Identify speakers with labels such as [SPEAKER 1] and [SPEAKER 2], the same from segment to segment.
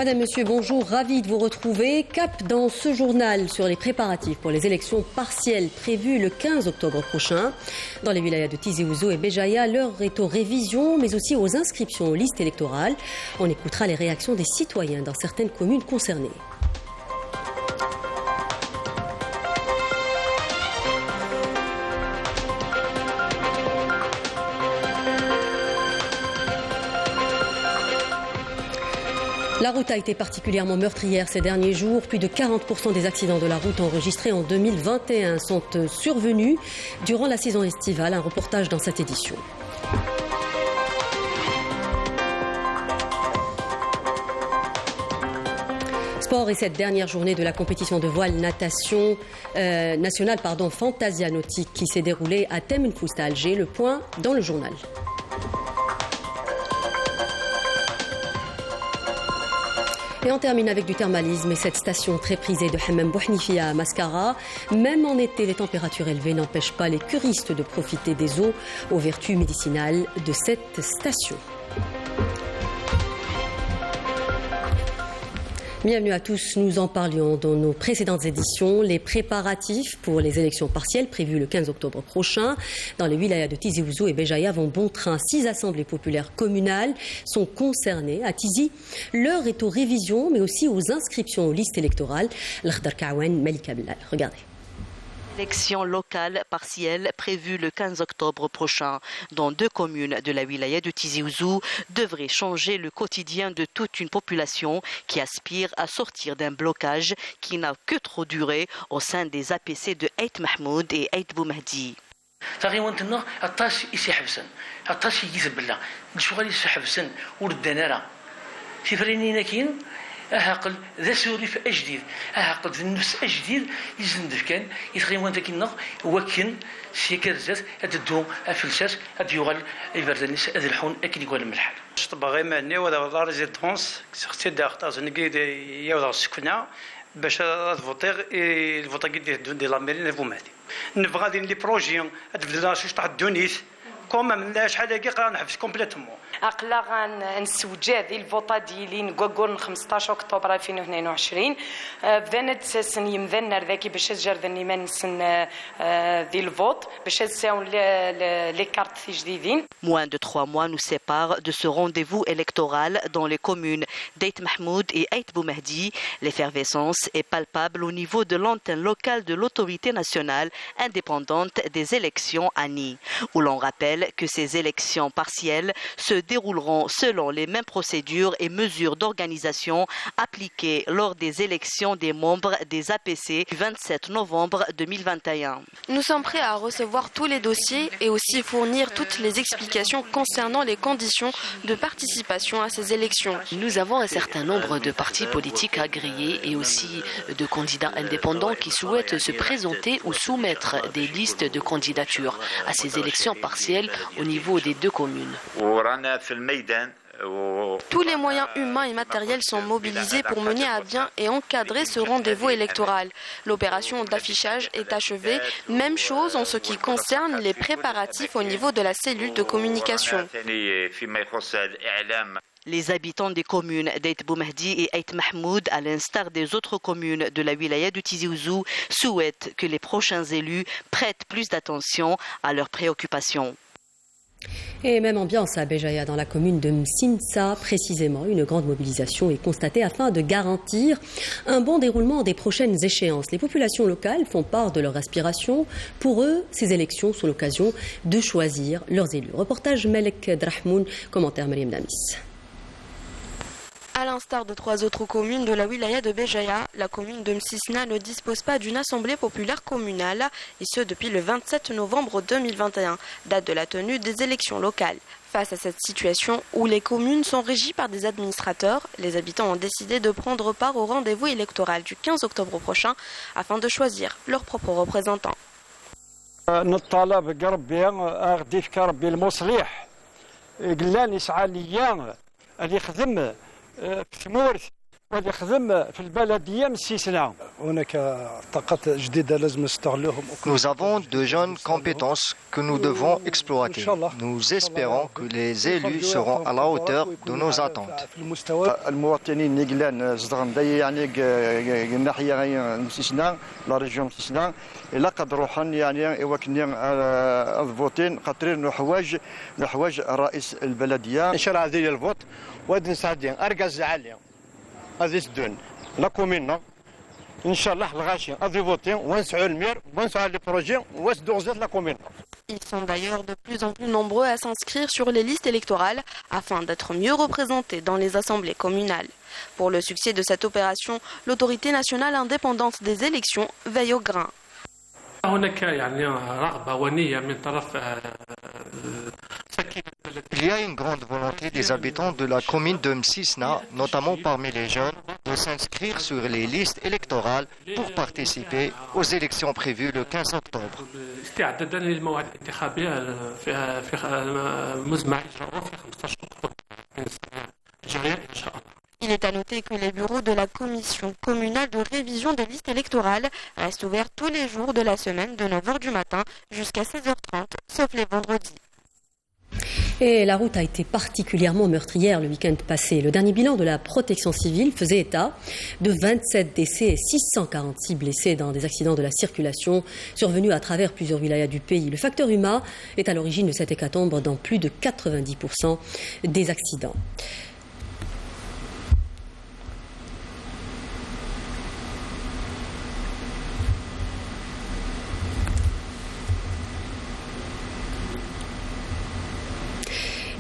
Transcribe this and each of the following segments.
[SPEAKER 1] Madame, Monsieur, bonjour, ravi de vous retrouver. Cap dans ce journal sur les préparatifs pour les élections partielles prévues le 15 octobre prochain. Dans les wilayas de Tizi Ouzou et Béjaïa, l'heure est aux révisions, mais aussi aux inscriptions aux listes électorales. On écoutera les réactions des citoyens dans certaines communes concernées. La route a été particulièrement meurtrière ces derniers jours. Plus de 40% des accidents de la route enregistrés en 2021 sont survenus durant la saison estivale. Un reportage dans cette édition. Sport et cette dernière journée de la compétition de voile natation nationale Fantasia Nautique qui s'est déroulée à Temnfousta à Alger. Le point dans le journal. Et on termine avec du thermalisme et cette station très prisée de Hammam Bouhnifi à Mascara. Même en été, les températures élevées n'empêchent pas les curistes de profiter des eaux aux vertus médicinales de cette station. Bienvenue à tous, nous en parlions dans nos précédentes éditions. Les préparatifs pour les élections partielles prévues le 15 octobre prochain dans les wilayas de Tizi Ouzou et Béjaïa vont bon train. 6 assemblées populaires communales sont concernées. À Tizi, l'heure est aux révisions mais aussi aux inscriptions aux listes électorales. L'Akhdar Kawen, Malika Bellal. Regardez.
[SPEAKER 2] Élections locales partielles prévues le 15 octobre prochain dans 2 communes de la wilaya de Tizi Ouzou devraient changer le quotidien de toute une population qui aspire à sortir d'un blocage qui n'a que trop duré au sein des APC de Ait Mahmoud et Ait Boumehdi.
[SPEAKER 3] أهقل ذا سوريف أجديد أهقل ذا النفس أجديد يزندف كان يتغيمون ذاك النغ وكن سيكرزات أددو أفلسات أديوغال إبردنيس أذلحون أكن يقول الملحال
[SPEAKER 4] شطبغي ماني ولا لا ريزيدونس سختي داخل زنقيد يوضع السكنة باش الفوتيغ الفوتيغ دي لاميرين فومادي نبغى دين لي بروجي أدفدنا شوش تاع الدونيس كوما من شحال هكا قرا نحبس كومبليتومون
[SPEAKER 5] اقلا غنسوجا ديال الفوطا ديالي نكوكور 15 اكتوبر 2022 بدانا تساسن يمذنر ذاكي باش تجر ذني ما نسن ديال الفوت باش تساون لي كارت جديدين.
[SPEAKER 2] Moins de 3 mois nous séparent de ce rendez-vous électoral dans les communes d'Ait Mahmoud et Ait Boumehdi. L'effervescence est palpable au niveau de l'antenne locale de l'autorité nationale indépendante des élections ANI, où l'on rappelle que ces élections partielles se dérouleront selon les mêmes procédures et mesures d'organisation appliquées lors des élections des membres des APC du 27 novembre 2021.
[SPEAKER 6] Nous sommes prêts à recevoir tous les dossiers et aussi fournir toutes les explications concernant les conditions de participation à ces élections.
[SPEAKER 7] Nous avons un certain nombre de partis politiques agréés et aussi de candidats indépendants qui souhaitent se présenter ou soumettre des listes de candidatures à ces élections partielles au niveau des 2 communes.
[SPEAKER 6] Tous les moyens humains et matériels sont mobilisés pour mener à bien et encadrer ce rendez-vous électoral. L'opération d'affichage est achevée. Même chose en ce qui concerne les préparatifs au niveau de la cellule de communication.
[SPEAKER 2] Les habitants des communes d'Ait Boumehdi et Ait Mahmoud, à l'instar des autres communes de la wilaya du Tizi Ouzou, souhaitent que les prochains élus prêtent plus d'attention à leurs préoccupations.
[SPEAKER 1] Et même ambiance à Béjaïa dans la commune de Msinsa, précisément. Une grande mobilisation est constatée afin de garantir un bon déroulement des prochaines échéances. Les populations locales font part de leur aspiration. Pour eux, ces élections sont l'occasion de choisir leurs élus. Reportage Melek Drahmoun, commentaire Mariam Damis.
[SPEAKER 6] À l'instar de 3 autres communes de la wilaya de Béjaïa, la commune de Msisna ne dispose pas d'une assemblée populaire communale, et ce depuis le 27 novembre 2021, date de la tenue des élections locales. Face à cette situation où les communes sont régies par des administrateurs, les habitants ont décidé de prendre part au rendez-vous électoral du 15 octobre prochain afin de choisir leurs propres représentants.
[SPEAKER 4] في ثمورث
[SPEAKER 8] Nous avons de jeunes compétences que nous devons exploiter. Nous espérons que les élus seront à la hauteur de nos attentes.
[SPEAKER 9] La commune, Inch'Allah, la commune.
[SPEAKER 6] Ils sont d'ailleurs de plus en plus nombreux à s'inscrire sur les listes électorales afin d'être mieux représentés dans les assemblées communales. Pour le succès de cette opération, l'autorité nationale indépendante des élections veille au grain.
[SPEAKER 8] Il y a une grande volonté des habitants de la commune de Msisna, notamment parmi les jeunes, de s'inscrire sur les listes électorales pour participer aux élections prévues le 15 octobre.
[SPEAKER 6] Il est à noter que les bureaux de la commission communale de révision des listes électorales restent ouverts tous les jours de la semaine de 9h du matin jusqu'à 16h30, sauf les vendredis.
[SPEAKER 1] Et la route a été particulièrement meurtrière le week-end passé. Le dernier bilan de la protection civile faisait état de 27 décès et 646 blessés dans des accidents de la circulation survenus à travers plusieurs wilayas du pays. Le facteur humain est à l'origine de cette hécatombe dans plus de 90% des accidents.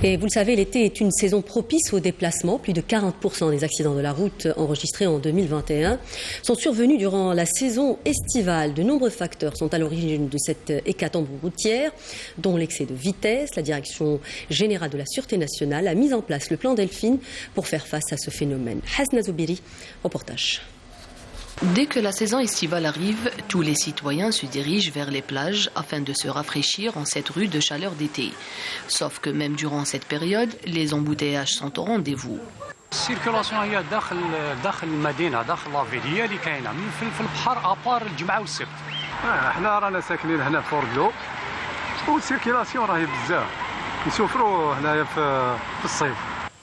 [SPEAKER 1] Et vous le savez, l'été est une saison propice aux déplacements. Plus de 40% des accidents de la route enregistrés en 2021 sont survenus durant la saison estivale. De nombreux facteurs sont à l'origine de cette hécatombe routière, dont l'excès de vitesse. La Direction générale de la Sûreté nationale a mis en place le plan Delphine pour faire face à ce phénomène. Hasna Zoubiri, reportage.
[SPEAKER 7] Dès que la saison estivale arrive, tous les citoyens se dirigent vers les plages afin de se rafraîchir en cette rude chaleur d'été. Sauf que même durant cette période, les embouteillages sont au rendez-vous.
[SPEAKER 10] السيركولاسيون هي داخل المدينه داخل لافيل هي اللي كاينه من في البحر ابار الجمعه والسبت. احنا رانا ساكنين هنا في فوردلو والسيركولاسيون راهي بزاف نسوفروا هنايا في الصيف.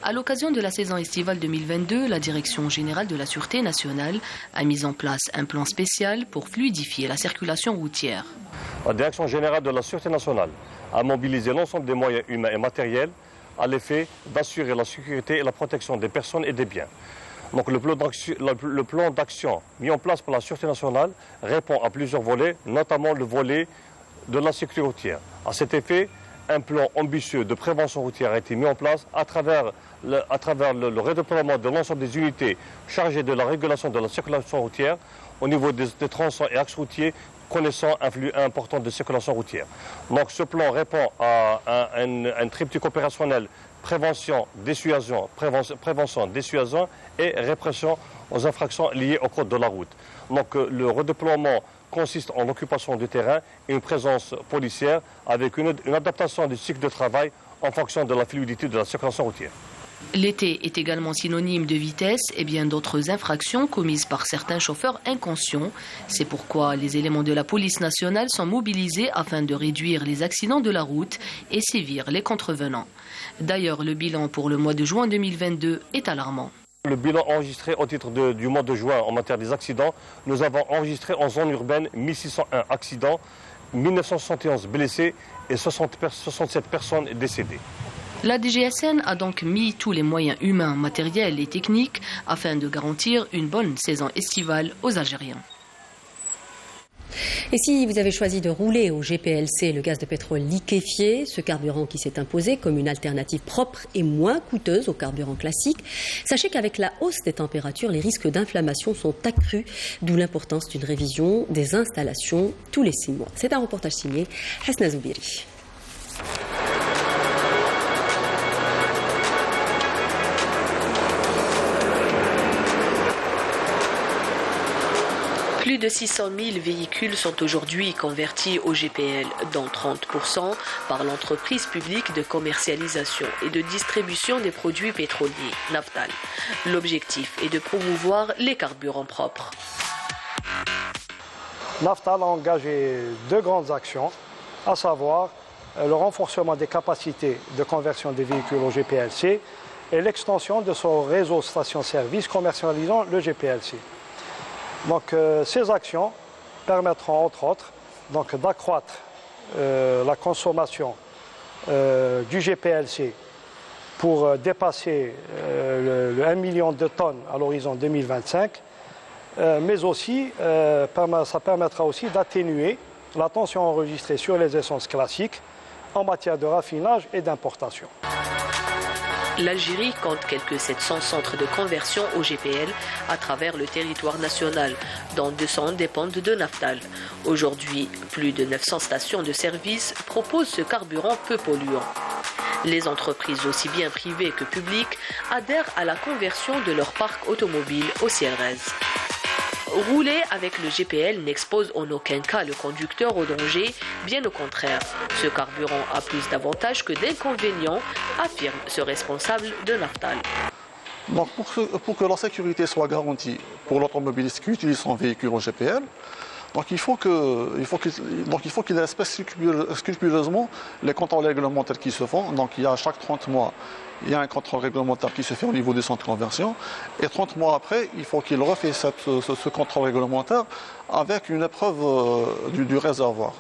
[SPEAKER 7] À l'occasion de la saison estivale 2022, la Direction générale de la Sûreté nationale a mis en place un plan spécial pour fluidifier la circulation routière.
[SPEAKER 11] La Direction générale de la Sûreté nationale a mobilisé l'ensemble des moyens humains et matériels à l'effet d'assurer la sécurité et la protection des personnes et des biens. Donc le plan d'action mis en place par la Sûreté nationale répond à plusieurs volets, notamment le volet de la sécurité routière. À cet effet, un plan ambitieux de prévention routière a été mis en place à travers le redéploiement de l'ensemble des unités chargées de la régulation de la circulation routière au niveau des tronçons et axes routiers connaissant un flux important de circulation routière. Donc ce plan répond à un triptyque opérationnel prévention, dissuasion et répression aux infractions liées au code de la route. Donc le redéploiement consiste en l'occupation du terrain et une présence policière avec une adaptation du cycle de travail en fonction de la fluidité de la circulation routière.
[SPEAKER 7] L'été est également synonyme de vitesse et bien d'autres infractions commises par certains chauffeurs inconscients. C'est pourquoi les éléments de la police nationale sont mobilisés afin de réduire les accidents de la route et sévir les contrevenants. D'ailleurs, le bilan pour le mois de juin 2022 est alarmant.
[SPEAKER 11] Le bilan enregistré au titre du mois de juin en matière des accidents, nous avons enregistré en zone urbaine 1601 accidents, 1971 blessés et 67 personnes décédées.
[SPEAKER 7] La DGSN a donc mis tous les moyens humains, matériels et techniques afin de garantir une bonne saison estivale aux Algériens.
[SPEAKER 1] Et si vous avez choisi de rouler au GPLC, le gaz de pétrole liquéfié, ce carburant qui s'est imposé comme une alternative propre et moins coûteuse au carburant classique, sachez qu'avec la hausse des températures, les risques d'inflammation sont accrus, d'où l'importance d'une révision des installations tous les 6 mois. C'est un reportage signé Hasna Zoubiri.
[SPEAKER 7] Plus de 600 000 véhicules sont aujourd'hui convertis au GPL, dont 30% par l'entreprise publique de commercialisation et de distribution des produits pétroliers, Naftal. L'objectif est de promouvoir les carburants propres.
[SPEAKER 12] Naftal a engagé 2 grandes actions, à savoir le renforcement des capacités de conversion des véhicules au GPLC et l'extension de son réseau station-service commercialisant le GPLC. Donc, ces actions permettront entre autres d'accroître la consommation du GPLC pour dépasser le 1 million de tonnes à l'horizon 2025, mais aussi ça permettra aussi d'atténuer la tension enregistrée sur les essences classiques en matière de raffinage et d'importation.
[SPEAKER 7] L'Algérie compte quelques 700 centres de conversion au GPL à travers le territoire national, dont 200 dépendent de Naftal. Aujourd'hui, plus de 900 stations de service proposent ce carburant peu polluant. Les entreprises, aussi bien privées que publiques, adhèrent à la conversion de leur parc automobile au CRS. Rouler avec le GPL n'expose en aucun cas le conducteur au danger, bien au contraire. Ce carburant a plus d'avantages que d'inconvénients, affirme ce responsable de Naftal.
[SPEAKER 13] Donc pour que la sécurité soit garantie pour l'automobiliste qui utilise son véhicule au GPL, donc il faut qu'il respecte scrupuleusement les contrôles réglementaires qui se font. Donc il y a chaque 30 mois, il y a un contrôle réglementaire qui se fait au niveau des centres de conversion. Et 30 mois après, il faut qu'il refait ce contrôle réglementaire avec une épreuve du réservoir.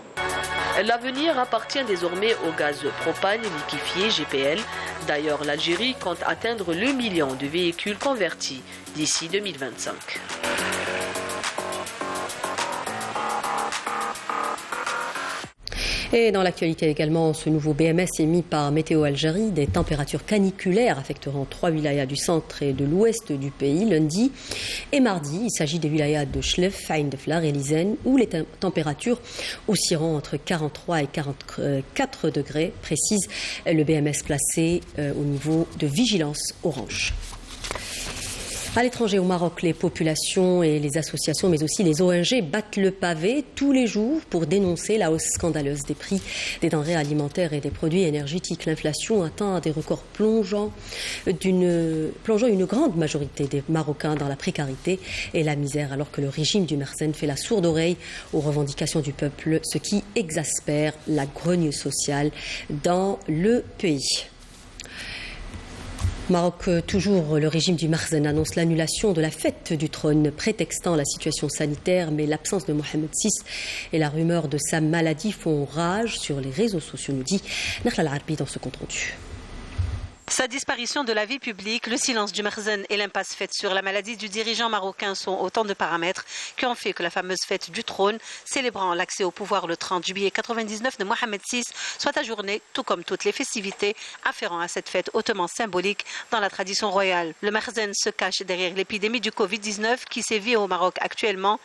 [SPEAKER 7] L'avenir appartient désormais au gaz propane liquéfié GPL. D'ailleurs, l'Algérie compte atteindre le million de véhicules convertis d'ici 2025.
[SPEAKER 1] Et dans l'actualité également, ce nouveau BMS émis par Météo Algérie, des températures caniculaires affecteront 3 wilayas du centre et de l'ouest du pays lundi et mardi. Il s'agit des wilayas de Chlef, Ain Deflar et Lizen, où les températures oscilleront entre 43 et 44 degrés, précise le BMS placé au niveau de vigilance orange. À l'étranger, au Maroc, les populations et les associations, mais aussi les ONG, battent le pavé tous les jours pour dénoncer la hausse scandaleuse des prix des denrées alimentaires et des produits énergétiques. L'inflation atteint des records plongeant une grande majorité des Marocains dans la précarité et la misère, alors que le régime du Merzen fait la sourde oreille aux revendications du peuple, ce qui exaspère la grogne sociale dans le pays. Maroc, toujours, le régime du Merzen annonce l'annulation de la fête du trône, prétextant la situation sanitaire, mais l'absence de Mohamed VI et la rumeur de sa maladie font rage sur les réseaux sociaux, nous dit Nakhla Al-Arbi dans ce compte-rendu.
[SPEAKER 14] Sa disparition de la vie publique, le silence du Merzen et l'impasse faite sur la maladie du dirigeant marocain sont autant de paramètres qui ont fait que la fameuse fête du trône, célébrant l'accès au pouvoir le 30 juillet 99 de Mohamed VI, soit ajournée, tout comme toutes les festivités afférentes à cette fête hautement symbolique dans la tradition royale. Le Merzen se cache derrière l'épidémie du Covid-19 qui sévit au Maroc actuellement.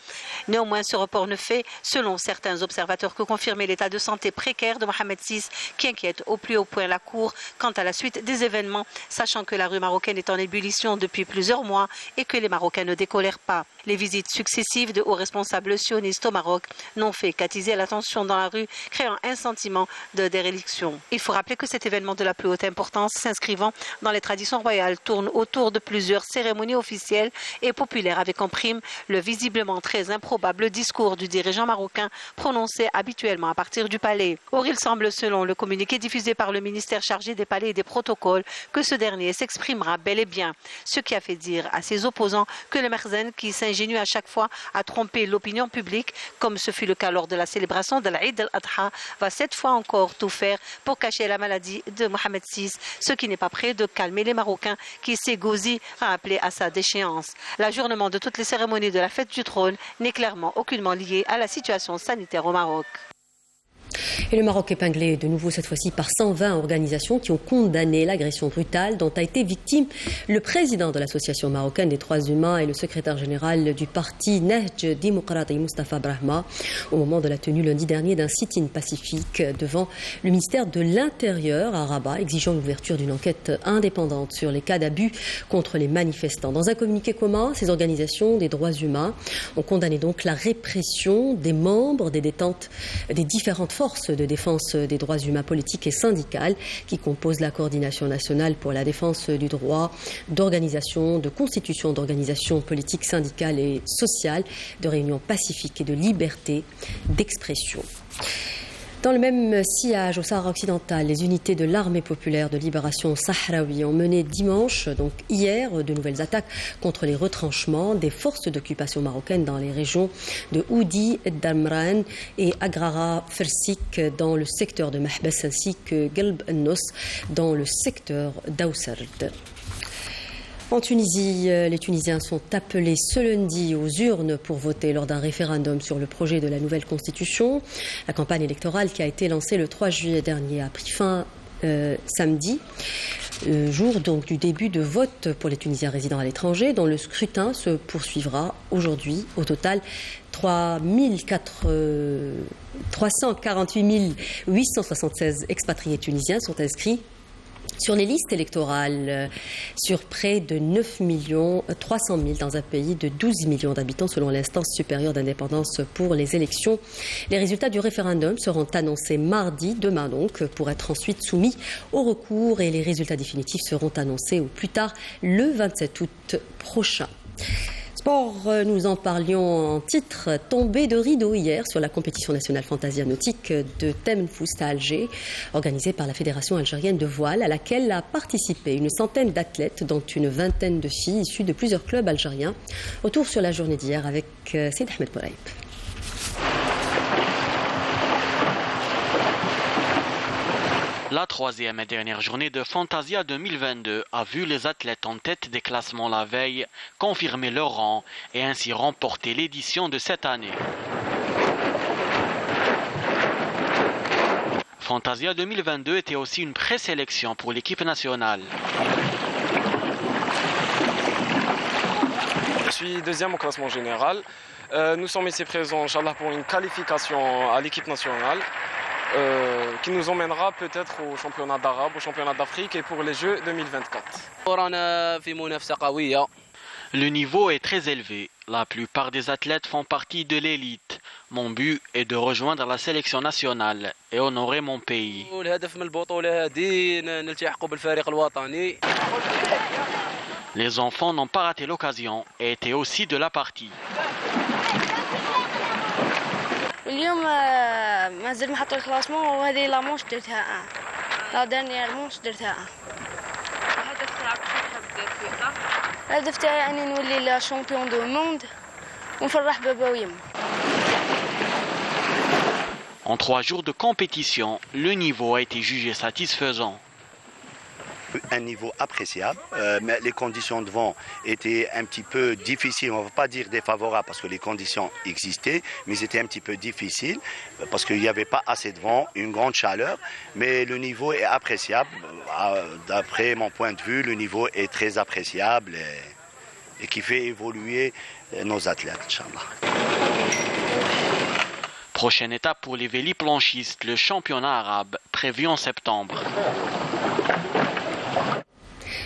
[SPEAKER 14] Néanmoins, ce report ne fait, selon certains observateurs, que confirmer l'état de santé précaire de Mohamed VI, qui inquiète au plus haut point la Cour quant à la suite des événements, sachant que la rue marocaine est en ébullition depuis plusieurs mois et que les Marocains ne décolèrent pas. Les visites successives de hauts responsables sionistes au Maroc n'ont fait qu'attiser la tension dans la rue, créant un sentiment de déréliction. Il faut rappeler que cet événement de la plus haute importance, s'inscrivant dans les traditions royales, tourne autour de plusieurs cérémonies officielles et populaires, avec en prime le visiblement très improbable discours du dirigeant marocain prononcé habituellement à partir du palais. Or, il semble, selon le communiqué diffusé par le ministère chargé des palais et des protocoles, que ce dernier s'exprimera bel et bien, ce qui a fait dire à ses opposants que le Merzen, qui s'ingénue à chaque fois à tromper l'opinion publique, comme ce fut le cas lors de la célébration de l'Aïd al-Adha, va cette fois encore tout faire pour cacher la maladie de Mohamed VI, ce qui n'est pas prêt de calmer les Marocains qui s'égosillent à appeler à sa déchéance. L'ajournement de toutes les cérémonies de la fête du trône n'est clairement aucunement lié à la situation sanitaire au Maroc.
[SPEAKER 1] Et le Maroc épinglé de nouveau cette fois-ci par 120 organisations qui ont condamné l'agression brutale dont a été victime le président de l'Association marocaine des droits humains et le secrétaire général du parti Nahj Démocratique Moustapha Brahma au moment de la tenue lundi dernier d'un sit-in pacifique devant le ministère de l'Intérieur à Rabat, exigeant l'ouverture d'une enquête indépendante sur les cas d'abus contre les manifestants. Dans un communiqué commun, ces organisations des droits humains ont condamné donc la répression des membres des détentes des différentes forces de défense des droits humains politiques et syndicales qui composent la coordination nationale pour la défense du droit d'organisation, de constitution d'organisations politiques, syndicales et sociales, de réunion pacifique et de liberté d'expression. Dans le même sillage au Sahara occidental, les unités de l'armée populaire de libération sahraoui ont mené dimanche, donc hier, de nouvelles attaques contre les retranchements des forces d'occupation marocaines dans les régions de Oudi, Damran et Agrara Fersik dans le secteur de Mahbes ainsi que Galb Nos dans le secteur d'Aoussard. En Tunisie, les Tunisiens sont appelés ce lundi aux urnes pour voter lors d'un référendum sur le projet de la nouvelle constitution. La campagne électorale qui a été lancée le 3 juillet dernier a pris fin samedi, jour donc du début de vote pour les Tunisiens résidant à l'étranger, dont le scrutin se poursuivra aujourd'hui. Au total, 348 876 expatriés tunisiens sont inscrits sur les listes électorales, sur près de 9 300 000 dans un pays de 12 millions d'habitants selon l'instance supérieure d'indépendance pour les élections. Les résultats du référendum seront annoncés mardi, demain donc, pour être ensuite soumis au recours et les résultats définitifs seront annoncés au plus tard le 27 août prochain. Nous en parlions en titre, tombée de rideau hier sur la compétition nationale Fantasia nautique de Temnfoust à Alger, organisée par la Fédération algérienne de voile, à laquelle a participé une centaine d'athlètes, dont une vingtaine de filles issues de plusieurs clubs algériens. Retour sur la journée d'hier avec Saïd Ahmed Bouraïb.
[SPEAKER 15] La troisième et dernière journée de Fantasia 2022 a vu les athlètes en tête des classements la veille confirmer leur rang et ainsi remporter l'édition de cette année. Fantasia 2022 était aussi une présélection pour l'équipe nationale.
[SPEAKER 16] Je suis deuxième au classement général. Nous sommes ici présents, Inch'Allah, pour une qualification à l'équipe nationale. Qui nous emmènera peut-être au championnat d'Arabe, au championnat d'Afrique et pour les Jeux 2024.
[SPEAKER 15] Le niveau est très élevé. La plupart des athlètes font partie de l'élite. Mon but est de rejoindre la sélection nationale et honorer mon pays. Les enfants n'ont pas raté l'occasion et étaient aussi de la partie.
[SPEAKER 17] اليوم مازال ما حطوا الكلاسمون وهذه لا مونش درتها لا دانيير مونش درتها الهدف تاعك شنو تحب دير فيه؟ الهدف تاعي اني نولي لا شامبيون دو موند ونفرح بابا ويما.
[SPEAKER 15] En 3 jours de compétition, le niveau a été jugé satisfaisant.
[SPEAKER 18] Un niveau appréciable, mais les conditions de vent étaient un petit peu difficiles, on ne va pas dire défavorables parce que les conditions existaient, mais c'était un petit peu difficile parce qu'il n'y avait pas assez de vent, une grande chaleur, mais le niveau est appréciable. D'après mon point de vue, le niveau est très appréciable et qui fait évoluer nos athlètes, Inch'Allah.
[SPEAKER 15] Prochaine étape pour les véliplanchistes, le championnat arabe prévu en septembre.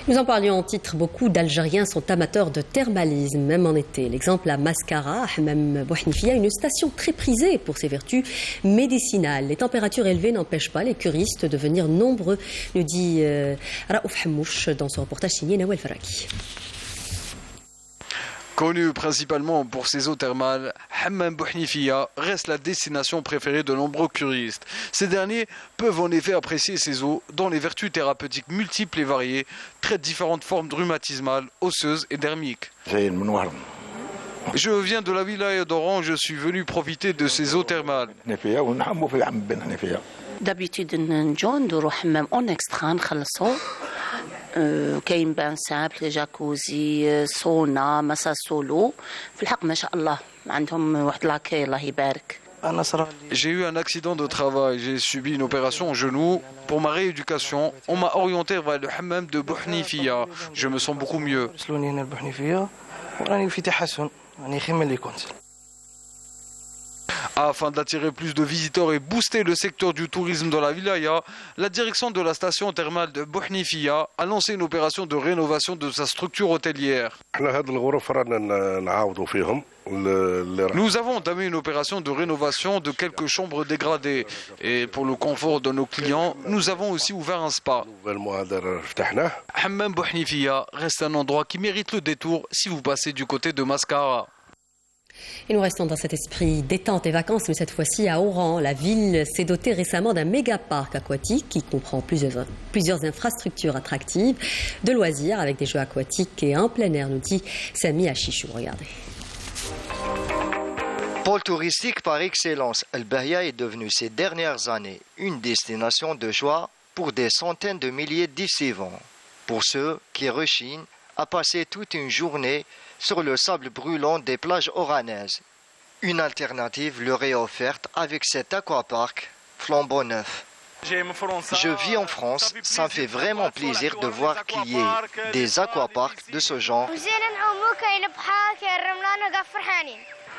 [SPEAKER 1] Nous en parlions en titre, beaucoup d'Algériens sont amateurs de thermalisme, même en été. L'exemple à Mascara, Hammam Bouhnifia, une station très prisée pour ses vertus médicinales. Les températures élevées n'empêchent pas les curistes de venir nombreux, nous dit Raouf Hamouch dans son reportage signé Nawel Faraki.
[SPEAKER 19] Connu principalement pour ses eaux thermales, Hammam Bouhnifia reste la destination préférée de nombreux curistes. Ces derniers peuvent en effet apprécier ces eaux dont les vertus thérapeutiques multiples et variées traitent différentes formes rhumatismales, osseuses et dermiques. Je viens de la wilaya d'Oran, je suis venu profiter de ces eaux thermales.
[SPEAKER 20] D'habitude, نروح حمام اون اكسترا نخلصوا كاين بان سامبل جاكوزي سونا مسا سولو في الحق ما شاء الله عندهم واحد لاكي الله يبارك.
[SPEAKER 19] J'ai eu un accident de travail, j'ai subi une opération au genou. Pour ma rééducation, on m'a orienté vers le hammam de Bouhnifia. Je me sens beaucoup mieux. Afin d'attirer plus de visiteurs et booster le secteur du tourisme dans la wilaya, la direction de la station thermale de Bouhnifia a lancé une opération de rénovation de sa structure hôtelière. Nous avons entamé une opération de rénovation de quelques chambres dégradées. Et pour le confort de nos clients, nous avons aussi ouvert un spa. Hammam Bouhnifia reste un endroit qui mérite le détour si vous passez du côté de Mascara.
[SPEAKER 1] Et nous restons dans cet esprit détente et vacances, mais cette fois-ci à Oran. La ville s'est dotée récemment d'un méga parc aquatique qui comprend plusieurs infrastructures attractives de loisirs avec des jeux aquatiques et en plein air, nous dit Sami Achichou. Regardez.
[SPEAKER 8] Pôle touristique par excellence, El Bahia est devenu ces dernières années une destination de joie pour des centaines de milliers d'ici vont. Pour ceux qui rechignent à passer toute une journée sur le sable brûlant des plages oranaises. Une alternative leur est offerte avec cet aquapark flambant neuf. Je vis en France, ça me fait vraiment plaisir de voir qu'il y ait des aquaparks de ce genre.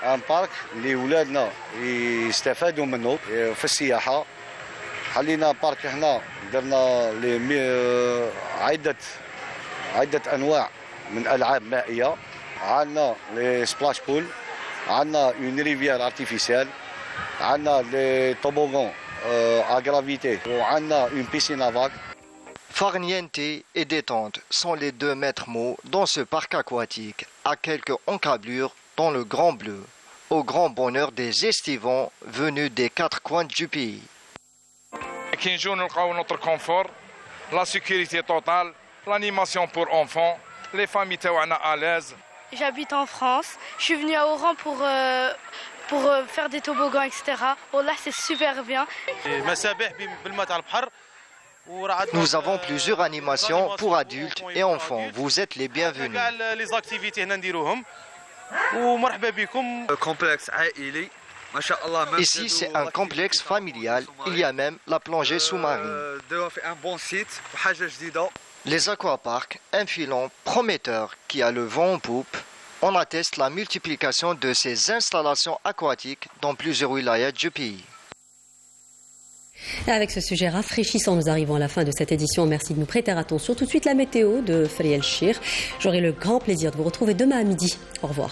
[SPEAKER 21] Un parc اللي ولادنا يستفادوا منه في السياحة. حلينا بارك هنا درنا عدة أنواع من ألعاب مائية. عندنا لي سبلاش بول، عندنا اون ريفيير ارتيفيسيال، عندنا لي توبوغون à gravité وعندنا une piscine à vagues.
[SPEAKER 8] Farniente et détente sont les deux maîtres mots dans ce parc aquatique, à quelques encablures dans le Grand Bleu, au grand bonheur des estivants venus des quatre coins du pays.
[SPEAKER 22] كي نجيو نلقاو notre confort, la sécurité totale, l'animation pour enfants, les familles تاعنا à l'aise.
[SPEAKER 17] J'habite en France. Je suis venue à Oran pour faire des toboggans, etc. Oh là, c'est super bien.
[SPEAKER 8] Nous avons plusieurs animations pour adultes et enfants. Vous êtes les bienvenus. Ici, c'est un complexe familial. Il y a même la plongée sous-marine. Les aquaparks, un filon prometteur qui a le vent en poupe, on atteste la multiplication de ces installations aquatiques dans plusieurs wilayas du pays.
[SPEAKER 1] Et avec ce sujet rafraîchissant, nous arrivons à la fin de cette édition. Merci de nous prêter attention. Tout de suite, la météo de Friel Chir. J'aurai le grand plaisir de vous retrouver demain à midi. Au revoir.